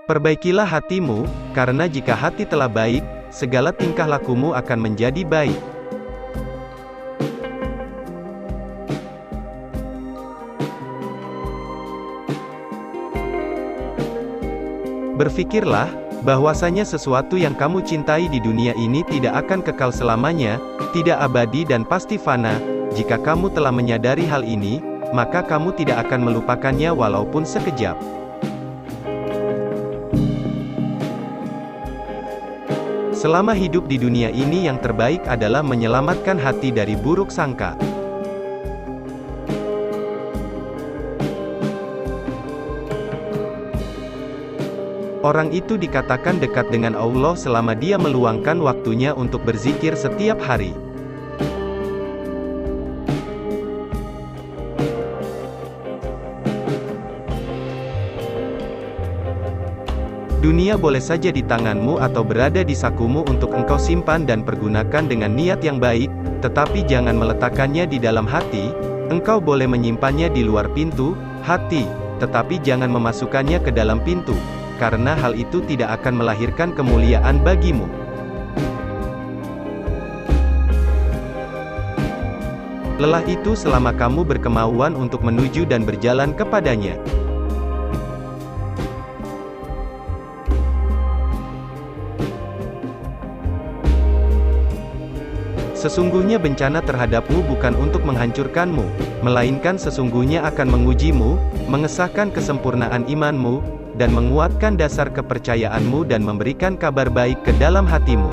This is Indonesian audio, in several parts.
Perbaikilah hatimu, karena jika hati telah baik, segala tingkah lakumu akan menjadi baik. Berfikirlah, bahwasanya sesuatu yang kamu cintai di dunia ini tidak akan kekal selamanya, tidak abadi dan pasti fana. Jika kamu telah menyadari hal ini, maka kamu tidak akan melupakannya walaupun sekejap. Selama hidup di dunia ini yang terbaik adalah menyelamatkan hati dari buruk sangka. Orang itu dikatakan dekat dengan Allah selama dia meluangkan waktunya untuk berzikir setiap hari. Dunia boleh saja di tanganmu atau berada di sakumu untuk engkau simpan dan pergunakan dengan niat yang baik, tetapi jangan meletakkannya di dalam hati. Engkau boleh menyimpannya di luar pintu, hati, tetapi jangan memasukkannya ke dalam pintu, karena hal itu tidak akan melahirkan kemuliaan bagimu. Lelah itu selama kamu berkemauan untuk menuju dan berjalan kepadanya. Sesungguhnya bencana terhadapmu bukan untuk menghancurkanmu, melainkan sesungguhnya akan mengujimu, mengesahkan kesempurnaan imanmu, dan menguatkan dasar kepercayaanmu dan memberikan kabar baik ke dalam hatimu.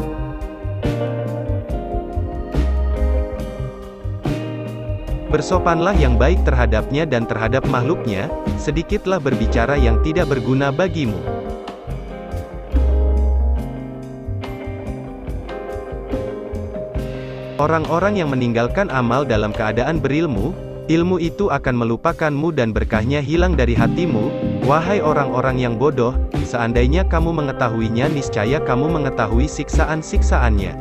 Bersopanlah yang baik terhadapnya dan terhadap makhluknya, sedikitlah berbicara yang tidak berguna bagimu. Orang-orang yang meninggalkan amal dalam keadaan berilmu, ilmu itu akan melupakanmu dan berkahnya hilang dari hatimu. Wahai orang-orang yang bodoh, seandainya kamu mengetahuinya niscaya kamu mengetahui siksaan-siksaannya.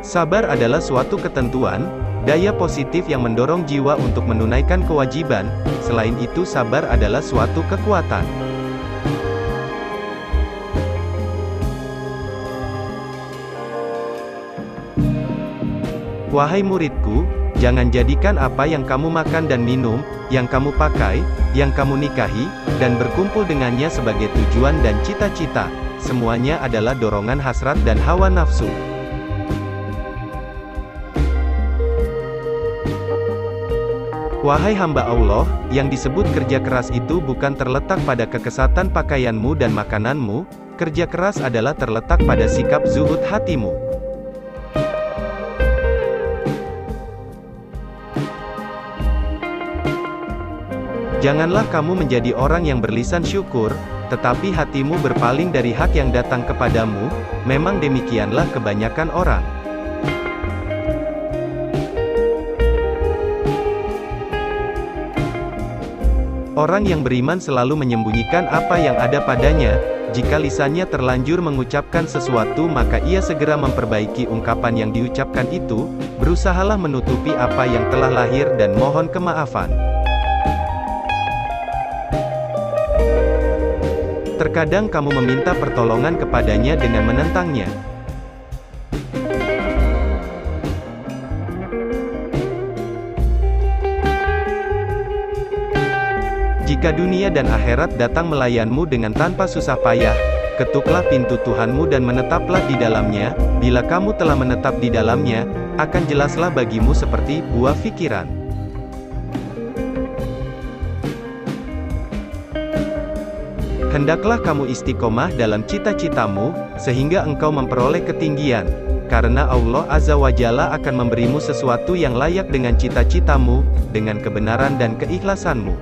Sabar adalah suatu ketentuan, daya positif yang mendorong jiwa untuk menunaikan kewajiban. Selain itu sabar adalah suatu kekuatan. Wahai muridku, jangan jadikan apa yang kamu makan dan minum, yang kamu pakai, yang kamu nikahi, dan berkumpul dengannya sebagai tujuan dan cita-cita. Semuanya adalah dorongan hasrat dan hawa nafsu. Wahai hamba Allah, yang disebut kerja keras itu bukan terletak pada kekesatan pakaianmu dan makananmu, kerja keras adalah terletak pada sikap zuhud hatimu. Janganlah kamu menjadi orang yang berlisan syukur, tetapi hatimu berpaling dari hak yang datang kepadamu. Memang demikianlah kebanyakan orang. Orang yang beriman selalu menyembunyikan apa yang ada padanya. Jika lisannya terlanjur mengucapkan sesuatu maka ia segera memperbaiki ungkapan yang diucapkan itu. Berusahalah menutupi apa yang telah lahir dan mohon kemaafan. Terkadang kamu meminta pertolongan kepadanya dengan menentangnya. Jika dunia dan akhirat datang melayanmu dengan tanpa susah payah, ketuklah pintu Tuhanmu dan menetaplah di dalamnya. Bila kamu telah menetap di dalamnya, akan jelaslah bagimu seperti buah fikiran. Hendaklah kamu istiqomah dalam cita-citamu, sehingga engkau memperoleh ketinggian. Karena Allah Azza wa Jalla akan memberimu sesuatu yang layak dengan cita-citamu, dengan kebenaran dan keikhlasanmu.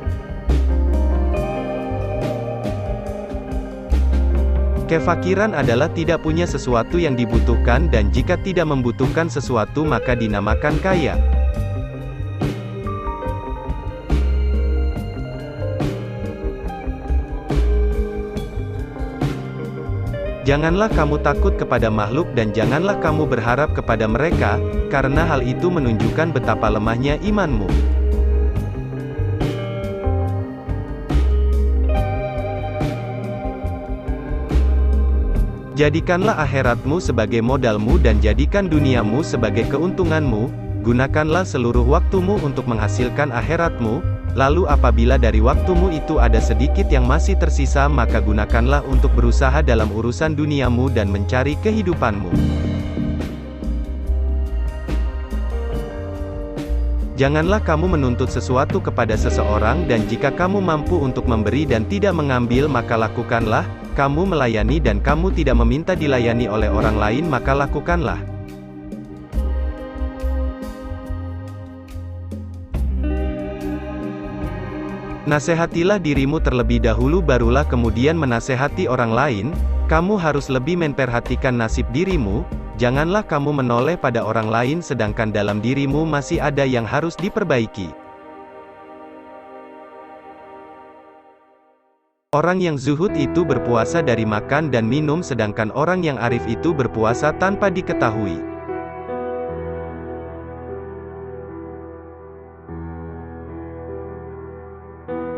Kefakiran adalah tidak punya sesuatu yang dibutuhkan dan jika tidak membutuhkan sesuatu maka dinamakan kaya. Janganlah kamu takut kepada makhluk dan janganlah kamu berharap kepada mereka, karena hal itu menunjukkan betapa lemahnya imanmu. Jadikanlah akhiratmu sebagai modalmu dan jadikan duniamu sebagai keuntunganmu, gunakanlah seluruh waktumu untuk menghasilkan akhiratmu, lalu apabila dari waktumu itu ada sedikit yang masih tersisa maka gunakanlah untuk berusaha dalam urusan duniamu dan mencari kehidupanmu. Janganlah kamu menuntut sesuatu kepada seseorang dan jika kamu mampu untuk memberi dan tidak mengambil maka lakukanlah, kamu melayani dan kamu tidak meminta dilayani oleh orang lain maka lakukanlah. Nasehatilah dirimu terlebih dahulu barulah kemudian menasehati orang lain, kamu harus lebih memperhatikan nasib dirimu, janganlah kamu menoleh pada orang lain sedangkan dalam dirimu masih ada yang harus diperbaiki. Orang yang zuhud itu berpuasa dari makan dan minum sedangkan orang yang arif itu berpuasa tanpa diketahui.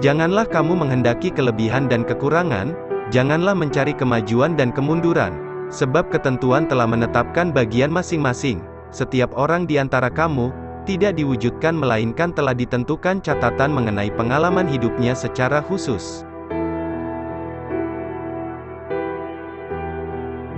Janganlah kamu menghendaki kelebihan dan kekurangan, janganlah mencari kemajuan dan kemunduran, sebab ketentuan telah menetapkan bagian masing-masing, setiap orang di antara kamu, tidak diwujudkan melainkan telah ditentukan catatan mengenai pengalaman hidupnya secara khusus.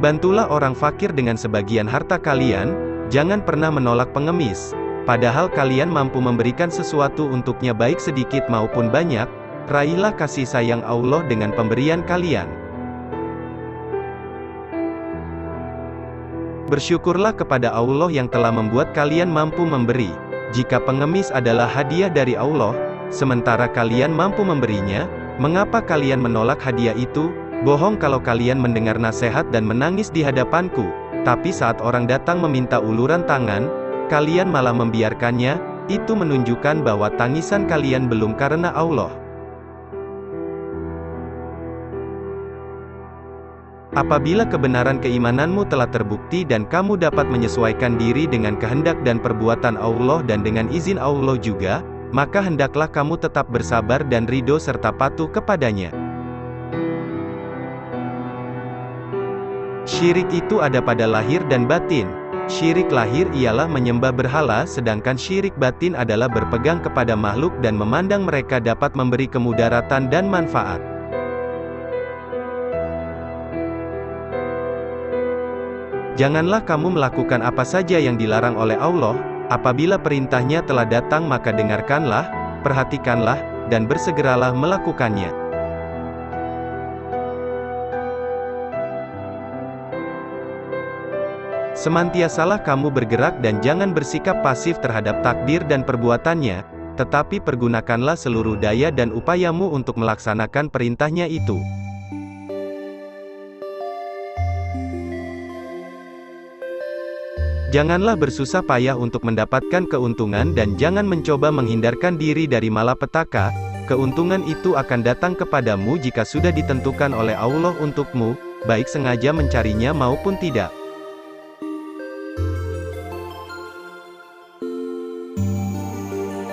Bantulah orang fakir dengan sebagian harta kalian, jangan pernah menolak pengemis, padahal kalian mampu memberikan sesuatu untuknya baik sedikit maupun banyak, raihlah kasih sayang Allah dengan pemberian kalian. Bersyukurlah kepada Allah yang telah membuat kalian mampu memberi, jika pengemis adalah hadiah dari Allah, sementara kalian mampu memberinya, mengapa kalian menolak hadiah itu? Bohong kalau kalian mendengar nasihat dan menangis di hadapanku, tapi saat orang datang meminta uluran tangan, kalian malah membiarkannya, itu menunjukkan bahwa tangisan kalian belum karena Allah. Apabila kebenaran keimananmu telah terbukti dan kamu dapat menyesuaikan diri dengan kehendak dan perbuatan Allah dan dengan izin Allah juga, maka hendaklah kamu tetap bersabar dan ridho serta patuh kepadanya. Syirik itu ada pada lahir dan batin. Syirik lahir ialah menyembah berhala sedangkan syirik batin adalah berpegang kepada makhluk dan memandang mereka dapat memberi kemudaratan dan manfaat. Janganlah kamu melakukan apa saja yang dilarang oleh Allah, apabila perintahnya telah datang maka dengarkanlah, perhatikanlah, dan bersegeralah melakukannya. Semantiasalah kamu bergerak dan jangan bersikap pasif terhadap takdir dan perbuatannya, tetapi pergunakanlah seluruh daya dan upayamu untuk melaksanakan perintahnya itu. Janganlah bersusah payah untuk mendapatkan keuntungan dan jangan mencoba menghindarkan diri dari malapetaka, keuntungan itu akan datang kepadamu jika sudah ditentukan oleh Allah untukmu, baik sengaja mencarinya maupun tidak.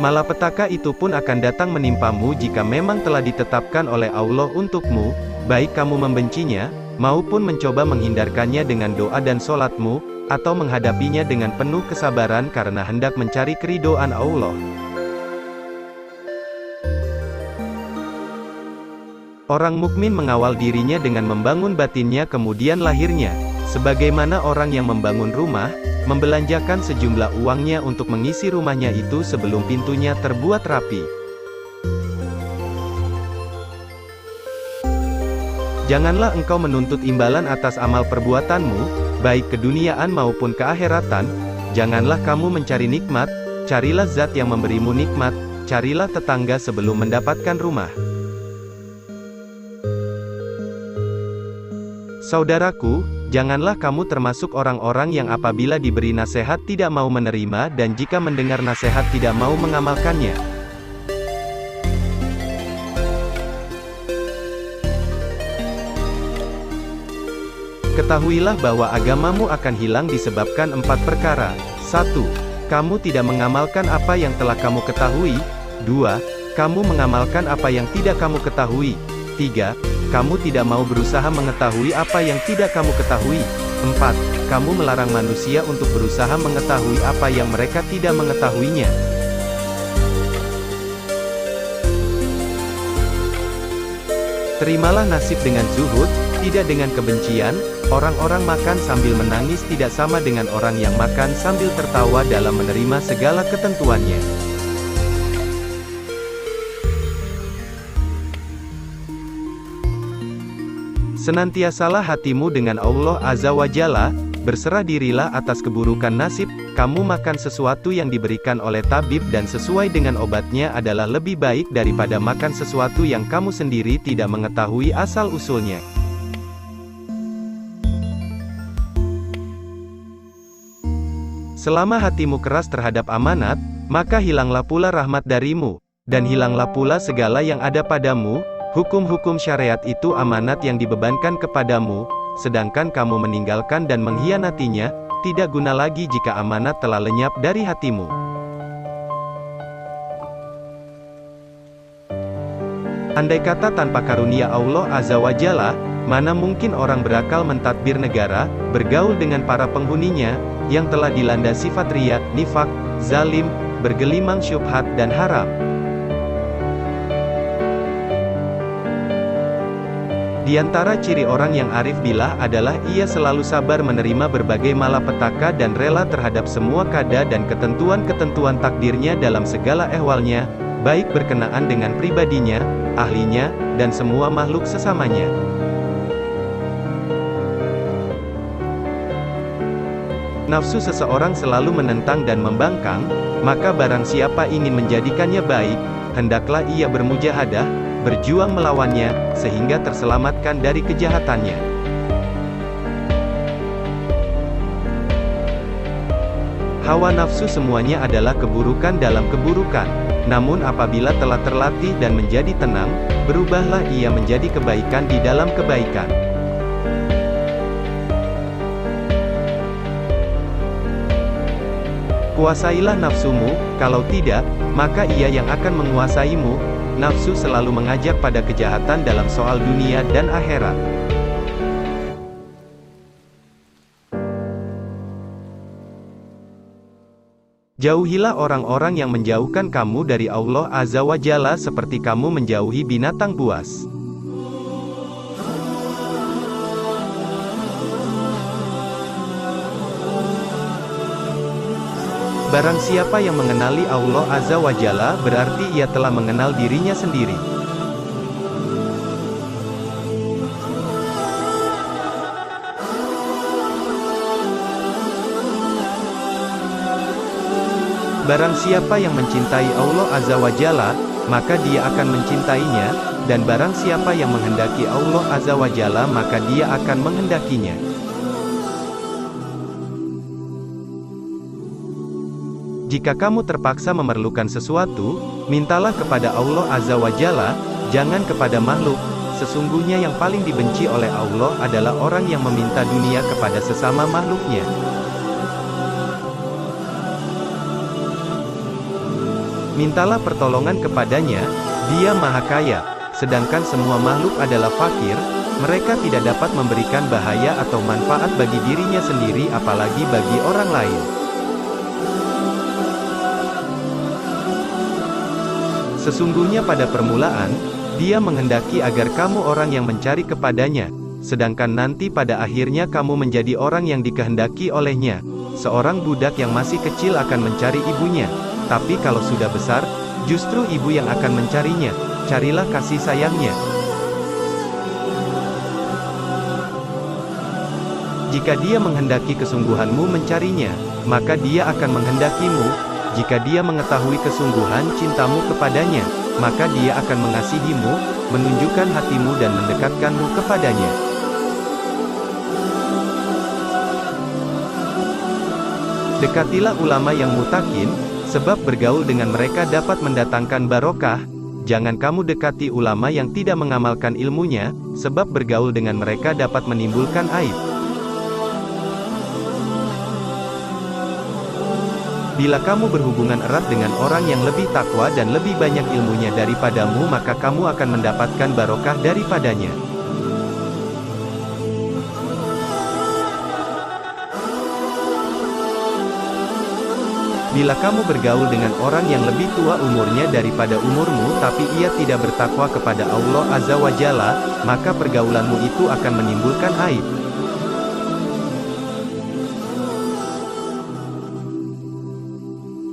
Malapetaka itu pun akan datang menimpamu jika memang telah ditetapkan oleh Allah untukmu, baik kamu membencinya, maupun mencoba menghindarkannya dengan doa dan sholatmu, atau menghadapinya dengan penuh kesabaran karena hendak mencari keridhaan Allah. Orang mukmin mengawal dirinya dengan membangun batinnya kemudian lahirnya, sebagaimana orang yang membangun rumah, membelanjakan sejumlah uangnya untuk mengisi rumahnya itu sebelum pintunya terbuat rapi. Janganlah engkau menuntut imbalan atas amal perbuatanmu, baik keduniaan maupun keakhiratan, janganlah kamu mencari nikmat, carilah zat yang memberimu nikmat, carilah tetangga sebelum mendapatkan rumah. Saudaraku, janganlah kamu termasuk orang-orang yang apabila diberi nasihat tidak mau menerima dan jika mendengar nasihat tidak mau mengamalkannya. Ketahuilah bahwa agamamu akan hilang disebabkan 4 perkara. 1. Kamu tidak mengamalkan apa yang telah kamu ketahui. 2. Kamu mengamalkan apa yang tidak kamu ketahui. 3. Kamu tidak mau berusaha mengetahui apa yang tidak kamu ketahui. 4. Kamu melarang manusia untuk berusaha mengetahui apa yang mereka tidak mengetahuinya. Terimalah nasib dengan zuhud, tidak dengan kebencian. Orang-orang makan sambil menangis tidak sama dengan orang yang makan sambil tertawa dalam menerima segala ketentuannya. Senantiasalah hatimu dengan Allah Azza wa Jalla, berserah dirilah atas keburukan nasib. Kamu makan sesuatu yang diberikan oleh tabib dan sesuai dengan obatnya adalah lebih baik daripada makan sesuatu yang kamu sendiri tidak mengetahui asal-usulnya. Selama hatimu keras terhadap amanat, maka hilanglah pula rahmat darimu, dan hilanglah pula segala yang ada padamu. Hukum-hukum syariat itu amanat yang dibebankan kepadamu, sedangkan kamu meninggalkan dan mengkhianatinya, tidak guna lagi jika amanat telah lenyap dari hatimu. Andai kata tanpa karunia Allah Azza wa Jalla, mana mungkin orang berakal mentadbir negara, bergaul dengan para penghuninya, yang telah dilanda sifat riya, nifak, zalim, bergelimang syubhat dan haram. Di antara ciri orang yang arif billah adalah ia selalu sabar menerima berbagai malapetaka dan rela terhadap semua kada dan ketentuan-ketentuan takdirnya dalam segala ehwalnya, baik berkenaan dengan pribadinya, ahlinya, dan semua makhluk sesamanya. Nafsu seseorang selalu menentang dan membangkang, maka barang siapa ingin menjadikannya baik, hendaklah ia bermujahadah, berjuang melawannya, sehingga terselamatkan dari kejahatannya. Hawa nafsu semuanya adalah keburukan dalam keburukan. Namun apabila telah terlatih dan menjadi tenang, berubahlah ia menjadi kebaikan di dalam kebaikan. Kuasailah nafsumu, kalau tidak, maka ia yang akan menguasaimu. Nafsu selalu mengajak pada kejahatan dalam soal dunia dan akhirat. Jauhilah orang-orang yang menjauhkan kamu dari Allah Azza wa Jalla seperti kamu menjauhi binatang buas. Barang siapa yang mengenali Allah Azza wa Jalla, berarti ia telah mengenal dirinya sendiri. Barang siapa yang mencintai Allah Azza wa Jalla, maka dia akan mencintainya, dan barang siapa yang menghendaki Allah Azza wa Jalla, maka dia akan menghendakinya. Jika kamu terpaksa memerlukan sesuatu, mintalah kepada Allah Azza wa Jalla, jangan kepada makhluk. Sesungguhnya yang paling dibenci oleh Allah adalah orang yang meminta dunia kepada sesama makhluknya. Mintalah pertolongan kepadanya, Dia Maha Kaya, sedangkan semua makhluk adalah fakir, mereka tidak dapat memberikan bahaya atau manfaat bagi dirinya sendiri apalagi bagi orang lain. Sesungguhnya pada permulaan, Dia menghendaki agar kamu orang yang mencari kepadanya, sedangkan nanti pada akhirnya kamu menjadi orang yang dikehendaki olehnya. Seorang budak yang masih kecil akan mencari ibunya, tapi kalau sudah besar, justru ibu yang akan mencarinya. Carilah kasih sayangnya. Jika Dia menghendaki kesungguhanmu mencarinya, maka Dia akan menghendakimu. Jika Dia mengetahui kesungguhan cintamu kepadanya, maka Dia akan mengasihimu, menunjukkan hatimu dan mendekatkanmu kepadanya. Dekatilah ulama yang mutakin, sebab bergaul dengan mereka dapat mendatangkan barokah. Jangan kamu dekati ulama yang tidak mengamalkan ilmunya, sebab bergaul dengan mereka dapat menimbulkan aib. Bila kamu berhubungan erat dengan orang yang lebih takwa dan lebih banyak ilmunya daripadamu, maka kamu akan mendapatkan barokah daripadanya. Bila kamu bergaul dengan orang yang lebih tua umurnya daripada umurmu tapi ia tidak bertakwa kepada Allah Azza wa Jalla, maka pergaulanmu itu akan menimbulkan aib.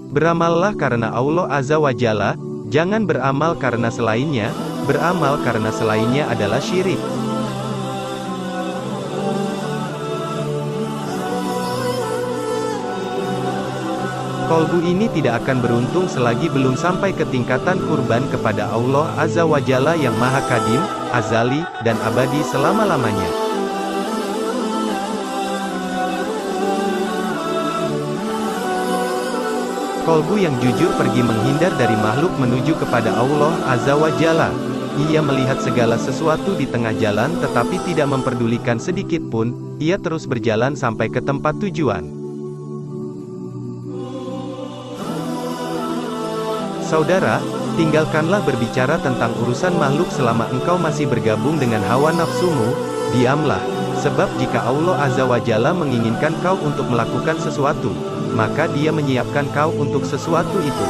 Beramallah karena Allah Azza wa Jalla, jangan beramal karena selainnya. Beramal karena selainnya adalah syirik. Kolbu ini tidak akan beruntung selagi belum sampai ke tingkatan kurban kepada Allah Azza wa Jalla yang Maha Kadim, Azali, dan abadi selama-lamanya. Kolbu yang jujur pergi menghindar dari makhluk menuju kepada Allah Azza wa Jalla. Ia melihat segala sesuatu di tengah jalan tetapi tidak memperdulikan sedikit pun, ia terus berjalan sampai ke tempat tujuan. Saudara, tinggalkanlah berbicara tentang urusan makhluk selama engkau masih bergabung dengan hawa nafsumu, diamlah, sebab jika Allah Azza wa Jalla menginginkan kau untuk melakukan sesuatu, maka Dia menyiapkan kau untuk sesuatu itu.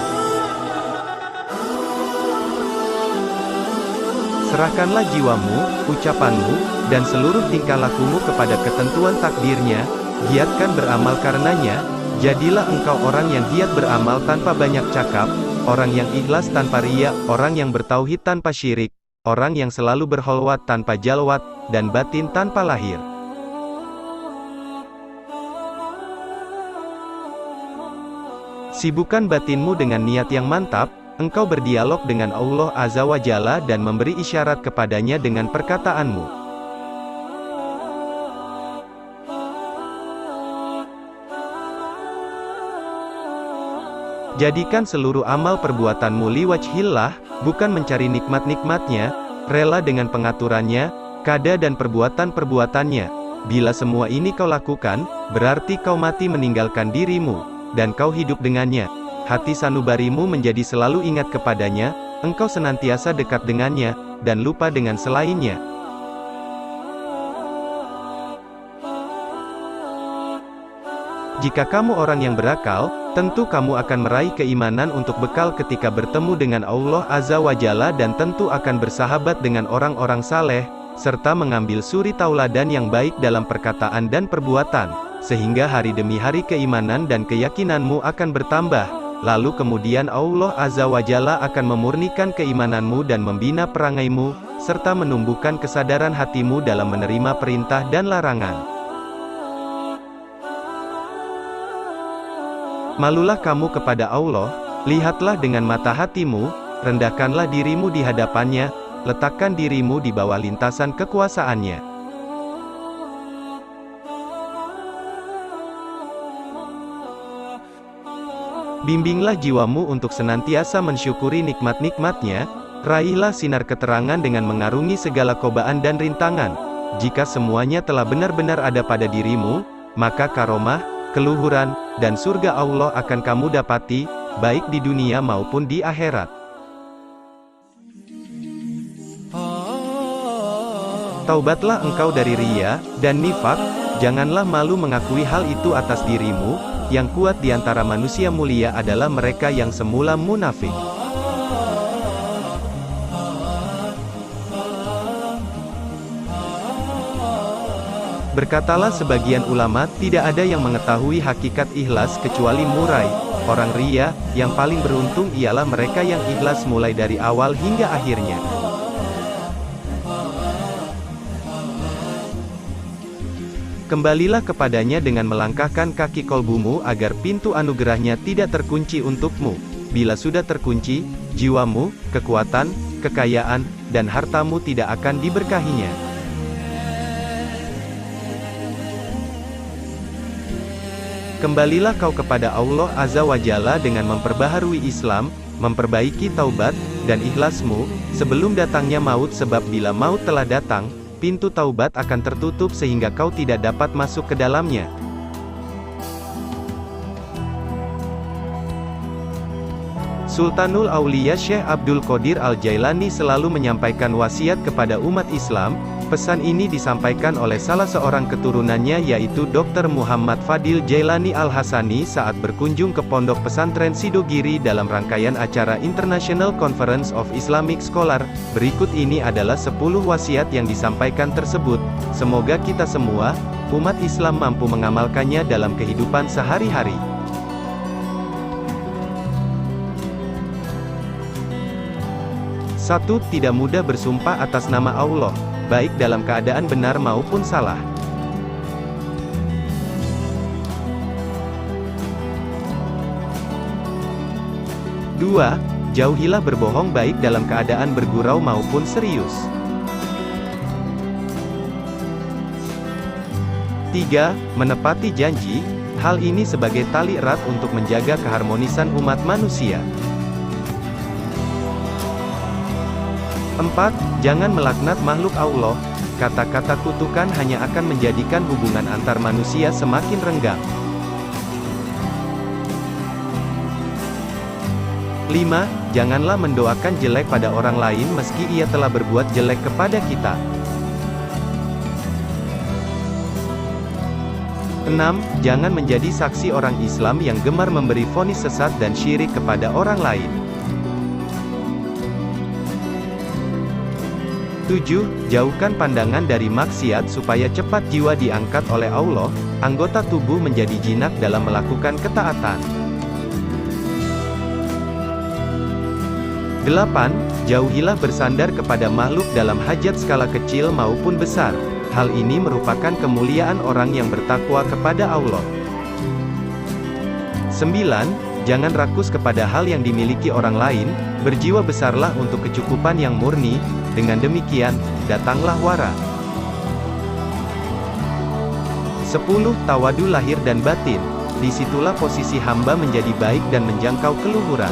Serahkanlah jiwamu, ucapanmu, dan seluruh tingkah lakumu kepada ketentuan takdirnya, giatkan beramal karenanya, jadilah engkau orang yang giat beramal tanpa banyak cakap, orang yang ikhlas tanpa riya, orang yang bertauhid tanpa syirik, orang yang selalu berholwat tanpa jalwat, dan batin tanpa lahir. Sibukkan batinmu dengan niat yang mantap, engkau berdialog dengan Allah Azza wa Jalla dan memberi isyarat kepadanya dengan perkataanmu. Jadikan seluruh amal perbuatanmu liwajhillah, bukan mencari nikmat-nikmatnya, rela dengan pengaturannya, kada dan perbuatan-perbuatannya. Bila semua ini kau lakukan, berarti kau mati meninggalkan dirimu, dan kau hidup dengannya. Hati sanubarimu menjadi selalu ingat kepadanya, engkau senantiasa dekat dengannya, dan lupa dengan selainnya. Jika kamu orang yang berakal, tentu kamu akan meraih keimanan untuk bekal ketika bertemu dengan Allah Azza wa Jalla dan tentu akan bersahabat dengan orang-orang saleh, serta mengambil suri tauladan yang baik dalam perkataan dan perbuatan, sehingga hari demi hari keimanan dan keyakinanmu akan bertambah, lalu kemudian Allah Azza wa Jalla akan memurnikan keimananmu dan membina perangaimu, serta menumbuhkan kesadaran hatimu dalam menerima perintah dan larangan. Malulah kamu kepada Allah, lihatlah dengan mata hatimu, rendahkanlah dirimu di hadapannya, letakkan dirimu di bawah lintasan kekuasaannya. Bimbinglah jiwamu untuk senantiasa mensyukuri nikmat-nikmatnya, raihlah sinar keterangan dengan mengarungi segala cobaan dan rintangan. Jika semuanya telah benar-benar ada pada dirimu, maka karomah, keluhuran, dan surga Allah akan kamu dapati, baik di dunia maupun di akhirat. Taubatlah engkau dari riya dan nifak, janganlah malu mengakui hal itu atas dirimu, yang kuat di antara manusia mulia adalah mereka yang semula munafik. Berkatalah sebagian ulama, tidak ada yang mengetahui hakikat ikhlas kecuali murai, orang riya, yang paling beruntung ialah mereka yang ikhlas mulai dari awal hingga akhirnya. Kembalilah kepadanya dengan melangkahkan kaki kolbumu agar pintu anugerahnya tidak terkunci untukmu. Bila sudah terkunci, jiwamu, kekuatan, kekayaan, dan hartamu tidak akan diberkahinya. Kembalilah kau kepada Allah Azza wa Jalla dengan memperbaharui Islam, memperbaiki taubat, dan ikhlasmu, sebelum datangnya maut sebab bila maut telah datang, pintu taubat akan tertutup sehingga kau tidak dapat masuk ke dalamnya. Sultanul Aulia Syekh Abdul Qadir Al-Jailani selalu menyampaikan wasiat kepada umat Islam. Pesan ini disampaikan oleh salah seorang keturunannya yaitu Dr. Muhammad Fadil Jailani Al-Hasani saat berkunjung ke Pondok Pesantren Sidogiri dalam rangkaian acara International Conference of Islamic Scholar. Berikut ini adalah 10 wasiat yang disampaikan tersebut. Semoga kita semua, umat Islam mampu mengamalkannya dalam kehidupan sehari-hari. 1. Tidak mudah bersumpah atas nama Allah, baik dalam keadaan benar maupun salah. 2. Jauhilah berbohong baik dalam keadaan bergurau maupun serius. 3. Menepati janji, hal ini sebagai tali erat untuk menjaga keharmonisan umat manusia. 4. Jangan melaknat makhluk Allah, kata-kata kutukan hanya akan menjadikan hubungan antar manusia semakin renggang. 5. Janganlah mendoakan jelek pada orang lain meski ia telah berbuat jelek kepada kita. 6. Jangan menjadi saksi orang Islam yang gemar memberi vonis sesat dan syirik kepada orang lain. 7. Jauhkan pandangan dari maksiat supaya cepat jiwa diangkat oleh Allah, anggota tubuh menjadi jinak dalam melakukan ketaatan. 8. Jauhilah bersandar kepada makhluk dalam hajat skala kecil maupun besar. Hal ini merupakan kemuliaan orang yang bertakwa kepada Allah. 9. Jangan rakus kepada hal yang dimiliki orang lain, berjiwa besarlah untuk kecukupan yang murni, dengan demikian, datanglah wara. 10. Tawadu lahir dan batin, disitulah posisi hamba menjadi baik dan menjangkau keluhuran.